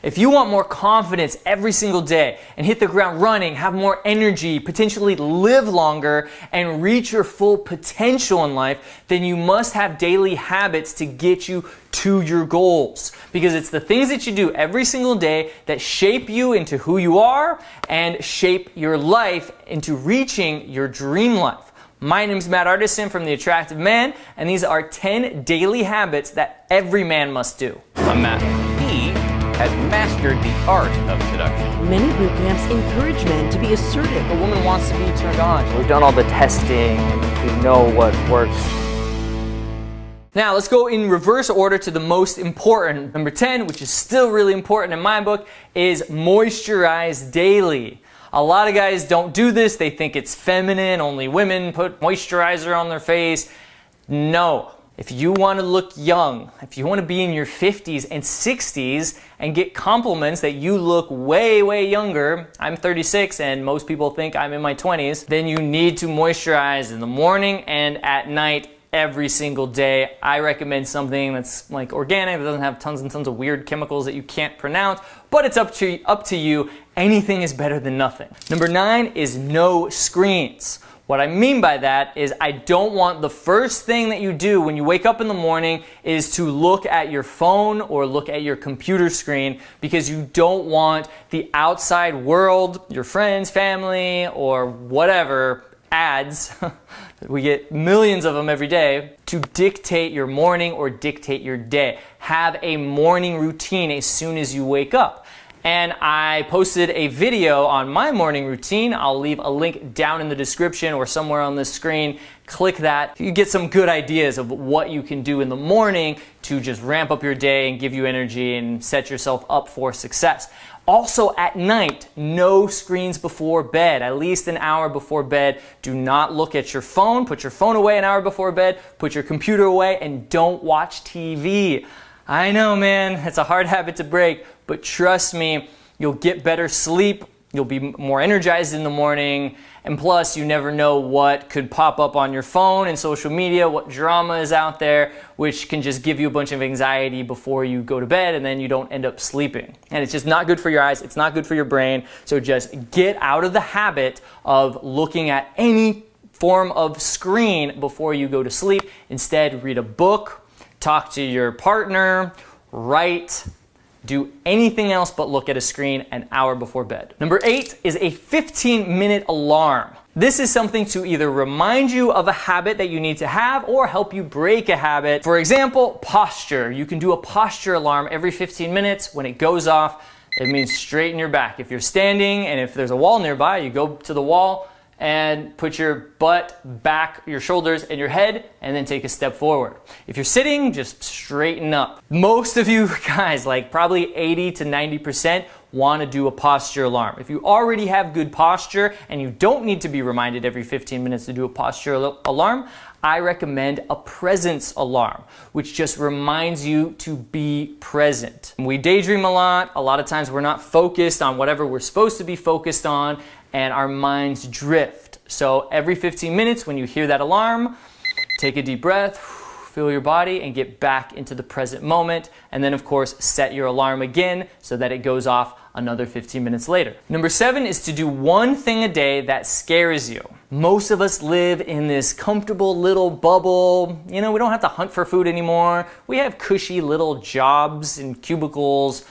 If you want more confidence every single day and hit the ground running, have more energy, potentially live longer, and reach your full potential in life, then you must have daily habits to get you to your goals. Because it's the things that you do every single day that shape you into who you are and shape your life into reaching your dream life. My name is Matt Artisan from The Attractive Man, and these are 10 daily habits that every man must do. I'm Matt. He has mastered the art of seduction. Many boot camps encourage men to be assertive. A woman wants to be turned on. We've done all the testing, and we know what works. Now, let's go in reverse order to the most important. Number 10, which is still really important in my book, is moisturize daily. A lot of guys don't do this. They think it's feminine. Only women put moisturizer on their face. No. If you want to look young, if you want to be in your 50s and 60s and get compliments that you look way, way younger, I'm 36 and most people think I'm in my 20s, then you need to moisturize in the morning and at night every single day. I recommend something that's like organic, that doesn't have tons and tons of weird chemicals that you can't pronounce, but it's up to you. Anything is better than nothing. Number 9 is no screens. What I mean by that is I don't want the first thing that you do when you wake up in the morning is to look at your phone or look at your computer screen, because you don't want the outside world, your friends, family, or whatever, ads, we get millions of them every day, to dictate your morning or dictate your day. Have a morning routine as soon as you wake up. And I posted a video on my morning routine. I'll leave a link down in the description or somewhere on this screen. Click that. You get some good ideas of what you can do in the morning to just ramp up your day and give you energy and set yourself up for success. Also at night, no screens before bed, at least an hour before bed. Do not look at your phone. Put your phone away an hour before bed. Put your computer away and don't watch TV. I know, man, it's a hard habit to break, but trust me, you'll get better sleep, you'll be more energized in the morning, and plus you never know what could pop up on your phone and social media, what drama is out there, which can just give you a bunch of anxiety before you go to bed and then you don't end up sleeping. And it's just not good for your eyes, it's not good for your brain, so just get out of the habit of looking at any form of screen before you go to sleep. Instead, read a book, talk to your partner, write, do anything else but look at a screen an hour before bed. Number 8 is a 15-minute alarm. This is something to either remind you of a habit that you need to have or help you break a habit. For example, posture. You can do a posture alarm every 15 minutes. When it goes off, it means straighten your back. If you're standing and if there's a wall nearby, you go to the wall and put your butt back, your shoulders, and your head, and then take a step forward. If you're sitting, just straighten up. Most of you guys, like probably 80 to 90%, want to do a posture alarm. If you already have good posture and you don't need to be reminded every 15 minutes to do a posture alarm, I recommend a presence alarm, which just reminds you to be present. We daydream a lot of times we're not focused on whatever we're supposed to be focused on, and our minds drift. So every 15 minutes when you hear that alarm, take a deep breath, feel your body, and get back into the present moment. And then of course, set your alarm again so that it goes off another 15 minutes later. Number 7 is to do one thing a day that scares you. Most of us live in this comfortable little bubble. You know, we don't have to hunt for food anymore. We have cushy little jobs and cubicles,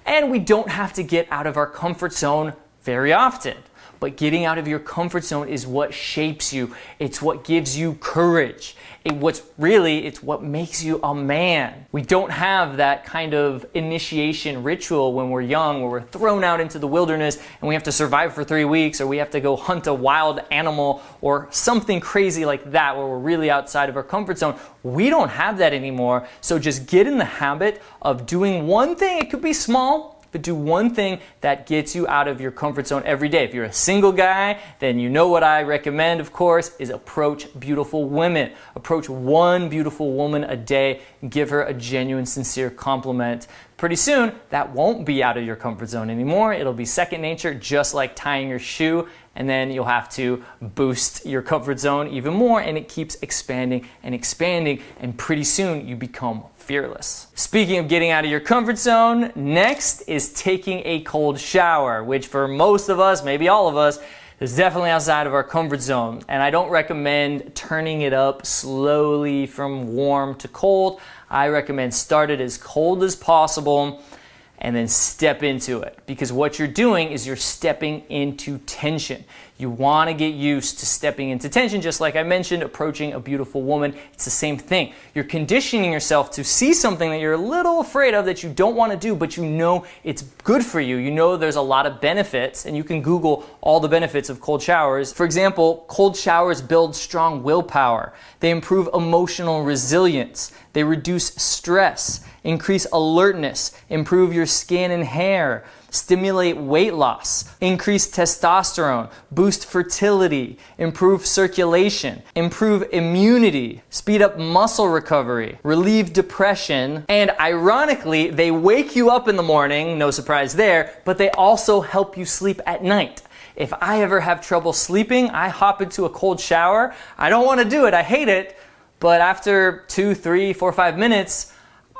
and we don't have to get out of our comfort zone very often. But getting out of your comfort zone is what shapes you. It's what gives you courage. It's what makes you a man. We don't have that kind of initiation ritual when we're young, where we're thrown out into the wilderness and we have to survive for 3 weeks, or we have to go hunt a wild animal or something crazy like that, where we're really outside of our comfort zone. We don't have that anymore. So just get in the habit of doing one thing. It could be small, but do one thing that gets you out of your comfort zone every day. If you're a single guy, then you know what I recommend, of course, is approach beautiful women. Approach one beautiful woman a day and give her a genuine, sincere compliment. Pretty soon, that won't be out of your comfort zone anymore. It'll be second nature, just like tying your shoe, and then you'll have to boost your comfort zone even more, and it keeps expanding and expanding, and pretty soon you become fearless. Speaking of getting out of your comfort zone, next is taking a cold shower, which for most of us, maybe all of us, is definitely outside of our comfort zone. And I don't recommend turning it up slowly from warm to cold. I recommend start it as cold as possible and then step into it. Because what you're doing is you're stepping into tension. You want to get used to stepping into tension, just like I mentioned, approaching a beautiful woman. It's the same thing. You're conditioning yourself to see something that you're a little afraid of, that you don't want to do, but you know it's good for you. You know there's a lot of benefits, and you can Google all the benefits of cold showers. For example, cold showers build strong willpower. They improve emotional resilience. They reduce stress, increase alertness, improve your skin and hair, stimulate weight loss, increase testosterone, boost fertility, improve circulation, improve immunity, speed up muscle recovery, relieve depression, and ironically, they wake you up in the morning, no surprise there, but they also help you sleep at night. If I ever have trouble sleeping, I hop into a cold shower. I don't want to do it, I hate it, but after 2, 3, 4, 5 minutes,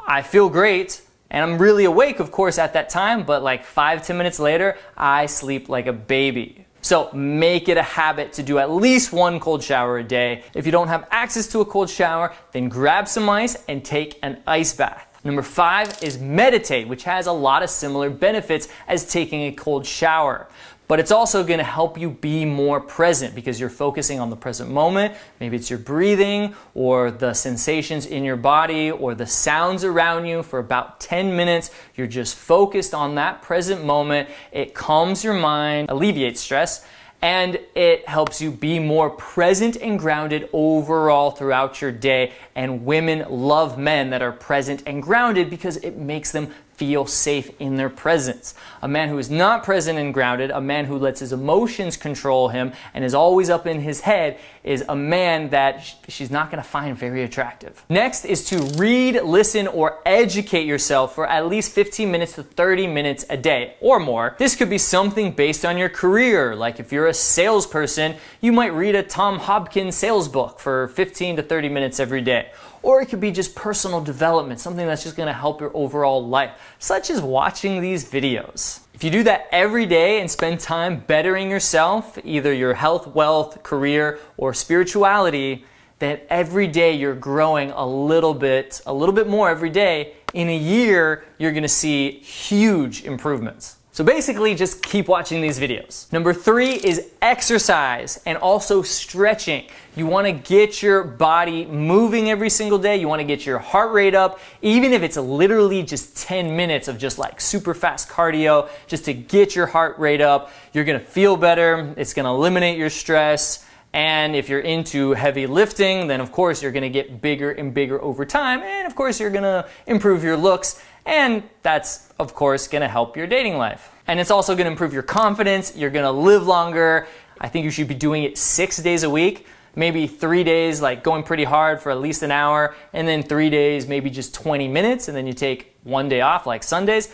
I feel great. And I'm really awake, of course, at that time, but like 5, 10 minutes later, I sleep like a baby. So make it a habit to do at least one cold shower a day. If you don't have access to a cold shower, then grab some ice and take an ice bath. Number 5 is meditate, which has a lot of similar benefits as taking a cold shower. But it's also going to help you be more present because you're focusing on the present moment. Maybe it's your breathing or the sensations in your body or the sounds around you for about 10 minutes. You're just focused on that present moment. It calms your mind, alleviates stress, and it helps you be more present and grounded overall throughout your day. And women love men that are present and grounded because it makes them feel safe in their presence. A man who is not present and grounded, a man who lets his emotions control him and is always up in his head, is a man that she's not going to find very attractive. Next is to read, listen, or educate yourself for at least 15 minutes to 30 minutes a day or more. This could be something based on your career. Like if you're a salesperson, you might read a Tom Hopkins sales book for 15 to 30 minutes every day. Or it could be just personal development, something that's just going to help your overall life, such as watching these videos. If you do that every day and spend time bettering yourself, either your health, wealth, career, or spirituality, then every day you're growing a little bit more every day. In a year, you're going to see huge improvements. So basically, just keep watching these videos. Number 3 is exercise and also stretching. You want to get your body moving every single day. You want to get your heart rate up, even if it's literally just 10 minutes of just like super fast cardio, just to get your heart rate up. You're going to feel better. It's going to eliminate your stress. And if you're into heavy lifting, then of course you're going to get bigger and bigger over time. And of course you're going to improve your looks. And that's, of course, going to help your dating life. And it's also going to improve your confidence. You're going to live longer. I think you should be doing it 6 days a week. Maybe 3 days, like going pretty hard for at least an hour. And then 3 days, maybe just 20 minutes. And then you take 1 day off, like Sundays.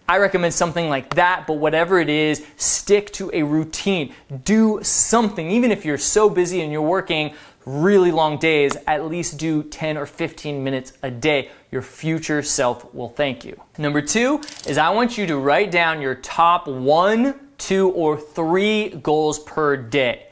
I recommend something like that, but whatever it is, stick to a routine. Do something. Even if you're so busy and you're working really long days, at least do 10 or 15 minutes a day. Your future self will thank you. Number 2 is I want you to write down your top 1, 2, or 3 goals per day.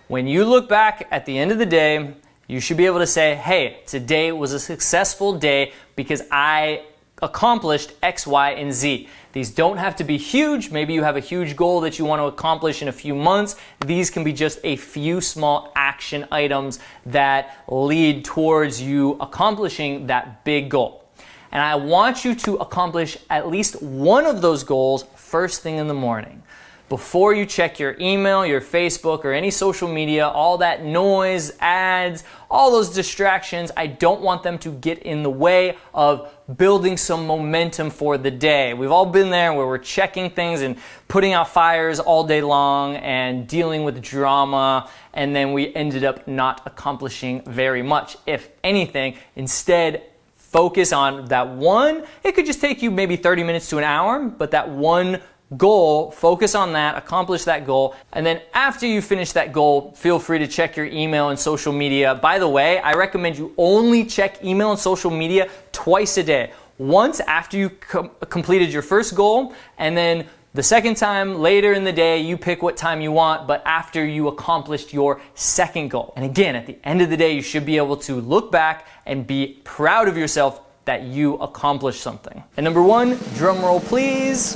When you look back at the end of the day, you should be able to say, hey, today was a successful day because I accomplished X, Y, and Z. These don't have to be huge. Maybe you have a huge goal that you want to accomplish in a few months. These can be just a few small action items that lead towards you accomplishing that big goal. And I want you to accomplish at least one of those goals first thing in the morning. Before you check your email, your Facebook, or any social media, all that noise, ads, all those distractions, I don't want them to get in the way of building some momentum for the day. We've all been there where we're checking things and putting out fires all day long and dealing with drama, and then we ended up not accomplishing very much, if anything. Instead, focus on that one. It could just take you maybe 30 minutes to an hour, but that one goal, focus on that, accomplish that goal, and then after you finish that goal, feel free to check your email and social media. By the way, I recommend you only check email and social media twice a day. Once after you completed your first goal, and then the second time later in the day, you pick what time you want, but after you accomplished your second goal. And again, at the end of the day, you should be able to look back and be proud of yourself that you accomplished something. And number one, drum roll please,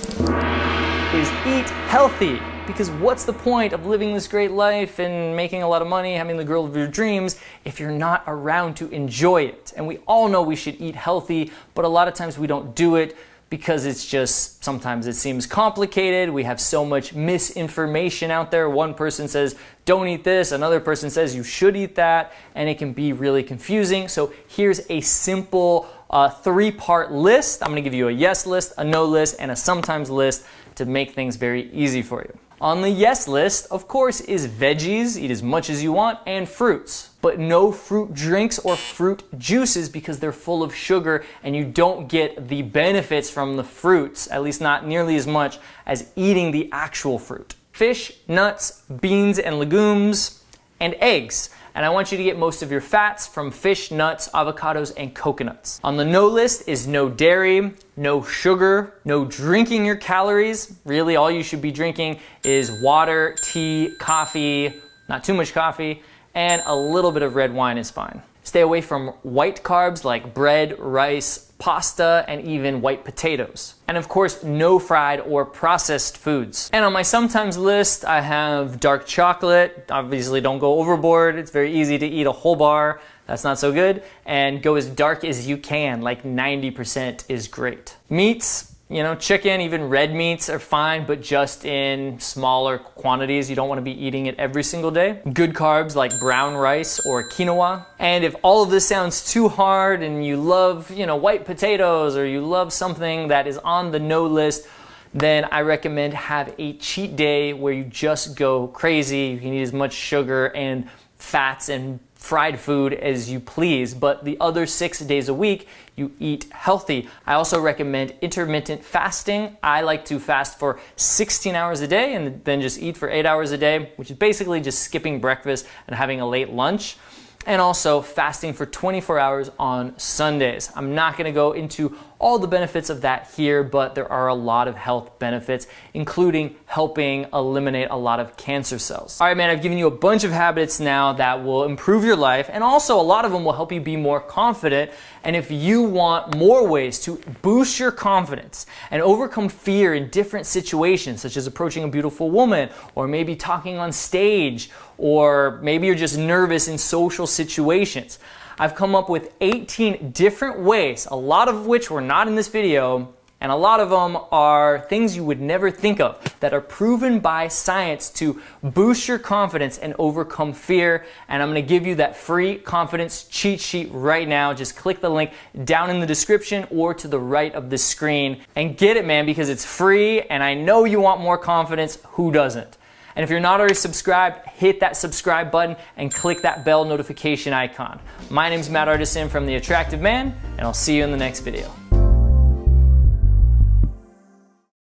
is eat healthy. Because what's the point of living this great life and making a lot of money, having the girl of your dreams, if you're not around to enjoy it? And we all know we should eat healthy, but a lot of times we don't do it because it's just, sometimes it seems complicated. We have so much misinformation out there. One person says, don't eat this. Another person says you should eat that. And it can be really confusing. So here's a simple 3-part list. I'm gonna give you a yes list, a no list, and a sometimes list to make things very easy for you. On the yes list, of course, is veggies, eat as much as you want, and fruits. But no fruit drinks or fruit juices because they're full of sugar and you don't get the benefits from the fruits, at least not nearly as much as eating the actual fruit. Fish, nuts, beans and legumes, and eggs. And I want you to get most of your fats from fish, nuts, avocados, and coconuts. On the no list is no dairy, no sugar, no drinking your calories. Really, all you should be drinking is water, tea, coffee, not too much coffee, and a little bit of red wine is fine. Stay away from white carbs like bread, rice, pasta, and even white potatoes. And of course, no fried or processed foods. And on my sometimes list, I have dark chocolate. Obviously, don't go overboard. It's very easy to eat a whole bar. That's not so good. And go as dark as you can, like 90% is great. Meats, you know, chicken, even red meats are fine, but just in smaller quantities. You don't want to be eating it every single day. Good carbs like brown rice or quinoa. And if all of this sounds too hard and you love, you know, white potatoes or you love something that is on the no list, then I recommend have a cheat day where you just go crazy. You can eat as much sugar and fats and fried food as you please, but the other 6 days a week, you eat healthy. I also recommend intermittent fasting. I like to fast for 16 hours a day and then just eat for 8 hours a day, which is basically just skipping breakfast and having a late lunch. And also fasting for 24 hours on Sundays. I'm not gonna go into all the benefits of that here, but there are a lot of health benefits, including helping eliminate a lot of cancer cells. All right, man, I've given you a bunch of habits now that will improve your life, and also a lot of them will help you be more confident. And if you want more ways to boost your confidence and overcome fear in different situations, such as approaching a beautiful woman, or maybe talking on stage, or maybe you're just nervous in social situations, I've come up with 18 different ways, a lot of which were not in this video, and a lot of them are things you would never think of that are proven by science to boost your confidence and overcome fear. And I'm gonna give you that free confidence cheat sheet right now. Just click the link down in the description or to the right of the screen and get it, man, because it's free and I know you want more confidence. Who doesn't? And if you're not already subscribed, hit that subscribe button and click that bell notification icon. My name's Matt Artisan from The Attractive Man, and I'll see you in the next video.